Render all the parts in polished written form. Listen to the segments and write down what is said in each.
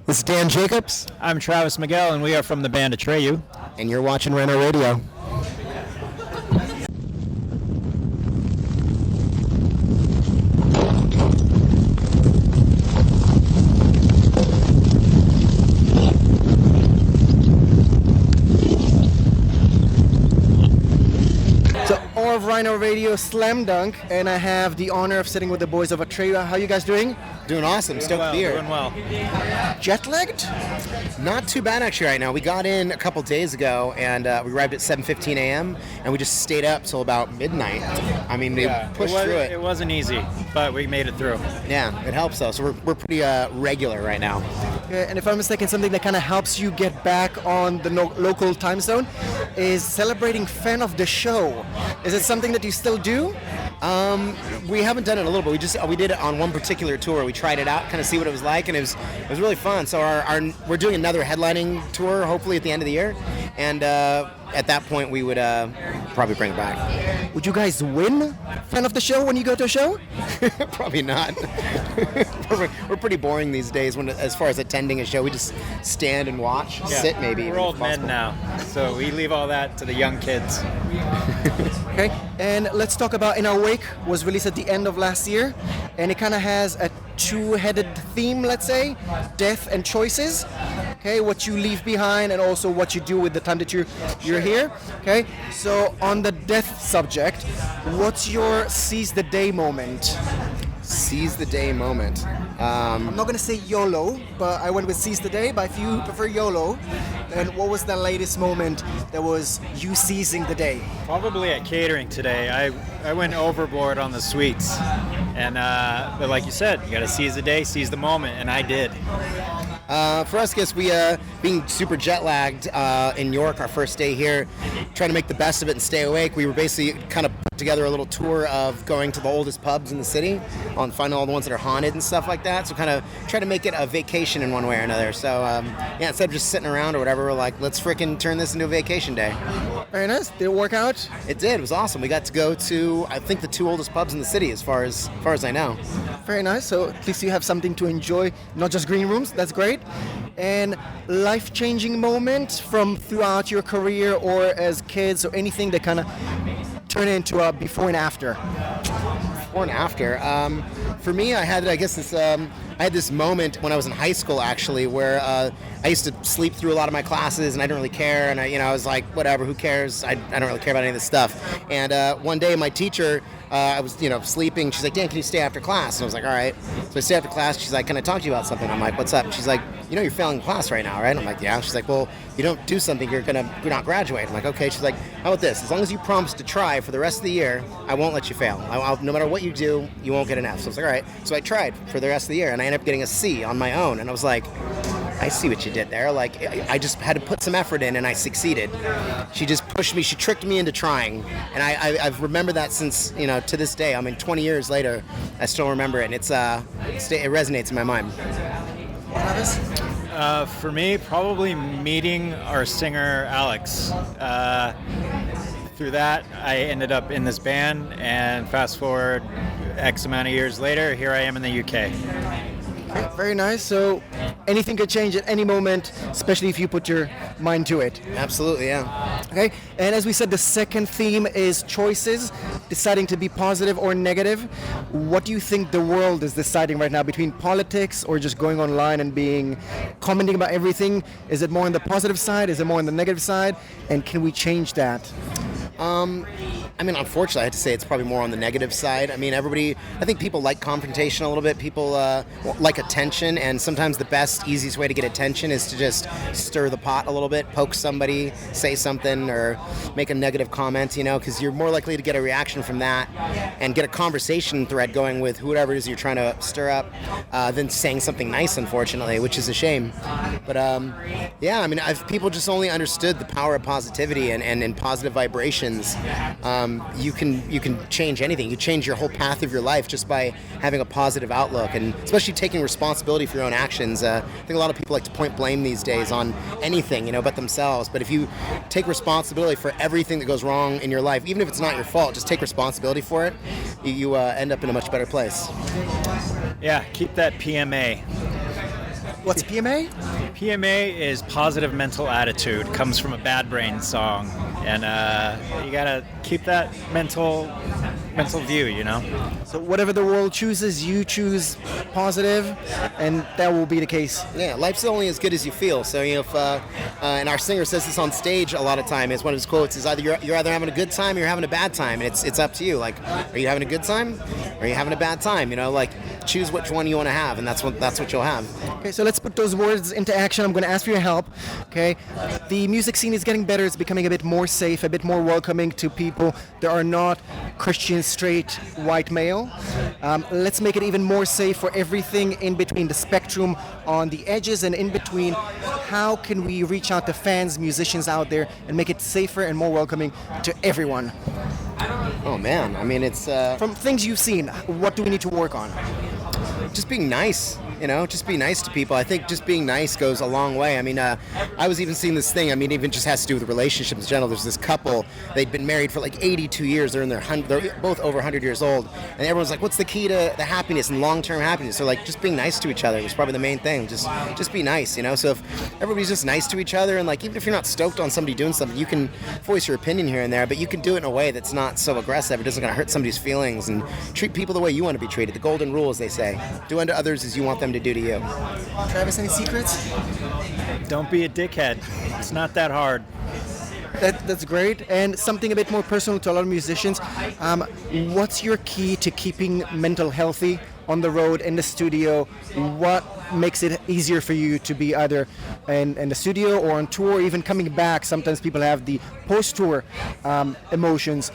This is Dan Jacobs. I'm Travis Miguel, and we are from the band Atreyu. And you're watching Rhino Radio. Of Rhino Radio Slam Dunk, and I have the honor of sitting with the boys of Atreyu. How are you guys doing? Doing awesome. Stoked to be here. Doing well. Jet-lagged? Not too bad actually right now. We got in a couple days ago, and we arrived at 7:15 a.m. and we just stayed up till about midnight. I mean, we pushed through it. It wasn't easy, but we made it through. Yeah, it helps though. So we're pretty regular right now. Okay, and if I'm mistaken, something that kind of helps you get back on the local time zone is celebrating fan of the show. Is it something that you still do? We haven't done it in a little bit. We did it on one particular tour. We tried it out, kind of see what it was like, and it was really fun. So we're doing another headlining tour, hopefully at the end of the year, and at that point we would probably bring it back. Would you guys win fan of the show when you go to a show? Probably not. We're pretty boring these days as far as attending a show. We just stand and watch, sit maybe. We're old men now, so we leave all that to the young kids. Okay, and let's talk about In Our Wake. Was released at the end of last year, and it kind of has a two-headed theme, let's say, death and choices. Okay, what you leave behind and also what you do with the time that you're here. Okay, so on the death subject, what's your seize the day moment? Seize the day moment. I'm not gonna say YOLO, but I went with seize the day. But if you prefer YOLO, then what was the latest moment that was you seizing the day? Probably at catering today. I went overboard on the sweets, and but like you said, you gotta seize the day, seize the moment, and I did. For us, I guess we, being super jet-lagged in York, our first day here, trying to make the best of it and stay awake, we were basically kind of put together a little tour of going to the oldest pubs in the city, finding all the ones that are haunted and stuff like that, so kind of try to make it a vacation in one way or another. So, yeah, instead of just sitting around or whatever, we're like, let's frickin' turn this into a vacation day. Very nice. Did it work out? It did. It was awesome. We got to go to, I think, the two oldest pubs in the city, as far as I know. Very nice. So at least you have something to enjoy, not just green rooms. That's great. And life-changing moment from throughout your career or as kids or anything that kind of turn into a before and after. Before and after. For me, I had this moment when I was in high school actually, where I used to sleep through a lot of my classes and I didn't really care, and I was like, whatever, who cares? I don't really care about any of this stuff. And one day, my teacher. I was, sleeping. She's like, Dan, can you stay after class? And I was like, all right. So I stay after class. She's like, can I talk to you about something? I'm like, what's up? And she's like, you're failing class right now, right? I'm like, yeah. She's like, well, you don't do something, you're not graduate. I'm like, okay. She's like, how about this? As long as you promise to try for the rest of the year, I won't let you fail. No matter what you do, you won't get an F. So I was like, all right. So I tried for the rest of the year, and I ended up getting a C on my own. And I was like, I see what you did there. Like, I just had to put some effort in, and I succeeded. She just pushed me. She tricked me into trying, and I've remembered that since to this day. I mean, 20 years later, I still remember it, and it resonates in my mind. For me, probably meeting our singer Alex. Through that, I ended up in this band, and fast forward X amount of years later, here I am in the UK. Very nice. So anything could change at any moment, especially if you put your mind to it. Absolutely, yeah. Okay, and as we said, the second theme is choices, deciding to be positive or negative. What do you think the world is deciding right now between politics or just going online and commenting about everything? Is it more on the positive side? Is it more on the negative side? And can we change that? Unfortunately, I have to say it's probably more on the negative side. I think people like confrontation a little bit. People like attention, and sometimes the best, easiest way to get attention is to just stir the pot a little bit, poke somebody, say something, or make a negative comment, because you're more likely to get a reaction from that and get a conversation thread going with whoever it is you're trying to stir up than saying something nice, unfortunately, which is a shame. But, if people just only understood the power of positivity and positive vibrations, you can change anything. You change your whole path of your life just by having a positive outlook, and especially taking responsibility for your own actions. I think a lot of people like to point blame these days on anything, but themselves. But if you take responsibility for everything that goes wrong in your life, even if it's not your fault, just take responsibility for it, you end up in a much better place. Yeah, keep that PMA. What's PMA? PMA is positive mental attitude. Comes from a Bad Brains song, and you gotta keep that mental view, you know. So whatever the world chooses, you choose positive, and that will be the case. Yeah, life's only as good as you feel. So if and our singer says this on stage a lot of time. It's one of his quotes: "Is either you're either having a good time or you're having a bad time, and it's up to you. Like, are you having a good time, or are you having a bad time? You know, like choose which one you want to have, and that's what you'll have." Okay, so let's put those words into action. I'm going to ask for your help. Okay, the music scene is getting better. It's becoming a bit more safe, a bit more welcoming to people. There are not Christian, straight, white male. Let's make it even more safe for everything in between the spectrum, on the edges and in between. How can we reach out to fans, musicians out there, and make it safer and more welcoming to everyone? Oh man, I mean it's From things you've seen, what do we need to work on? just being nice. Just be nice to people. I think just being nice goes a long way. I mean, I was even seeing this thing. I mean, even just has to do with relationships in general. There's this couple. They'd been married for like 82 years. They're both over 100 years old. And everyone's like, what's the key to the happiness and long-term happiness? So like, just being nice to each other was probably the main thing. Just be nice, So if everybody's just nice to each other, and like, even if you're not stoked on somebody doing something, you can voice your opinion here and there, but you can do it in a way that's not so aggressive. It doesn't gonna hurt somebody's feelings, and treat people the way you want to be treated. The golden rule, as they say. Do unto others as you want them to do to you. Travis, any secrets? Don't be a dickhead. It's not that hard. That's great. And something a bit more personal to a lot of musicians. What's your key to keeping mental healthy on the road, in the studio? What makes it easier for you to be either in the studio or on tour, or even coming back? Sometimes people have the post-tour emotions.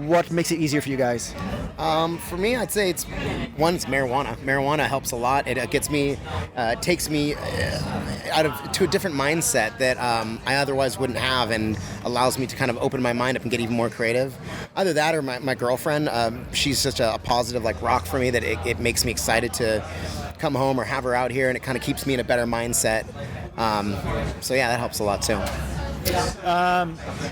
What makes it easier for you guys? For me, I'd say it's marijuana. Marijuana helps a lot. It gets me, takes me to a different mindset that I otherwise wouldn't have, and allows me to kind of open my mind up and get even more creative. Either that or my girlfriend. She's such a positive like rock for me that it makes me excited to come home or have her out here, and it kind of keeps me in a better mindset. So yeah, that helps a lot too.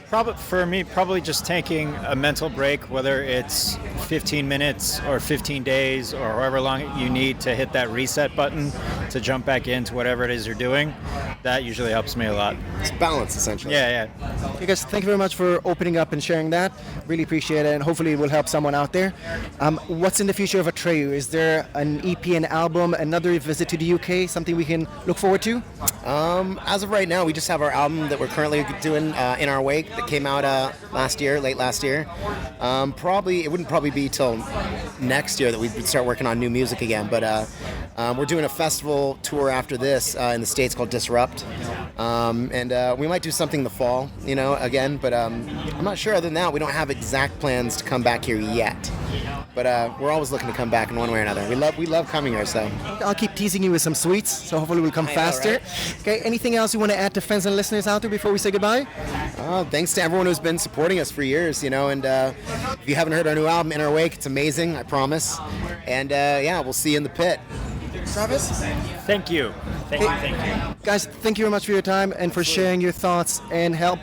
Probably just taking a mental break, whether it's 15 minutes or 15 days or however long you need to hit that reset button to jump back into whatever it is you're doing. That usually helps me a lot. It's balance, essentially. Yeah. Okay, guys, thank you very much for opening up and sharing that. Really appreciate it, and hopefully it will help someone out there. What's in the future of Atreyu? Is there an EP, an album, another visit to the UK, something we can look forward to? As of right now, we just have our album that we're currently doing in our wake that came out late last year. It wouldn't probably be till next year that we'd start working on new music again, but we're doing a festival tour after this in the States called Disrupt, and we might do something in the fall, again, but I'm not sure. Other than that, we don't have exact plans to come back here yet. But we're always looking to come back in one way or another. We love coming here, so. I'll keep teasing you with some sweets, so hopefully we'll come faster. Right? Okay, anything else you want to add to fans and listeners out there before we say goodbye? Thanks to everyone who's been supporting us for years, and if you haven't heard our new album, In Our Wake, it's amazing, I promise. And we'll see you in the pit. Travis? Thank you. Thank you. Guys, thank you very much for your time and for sharing your thoughts and help.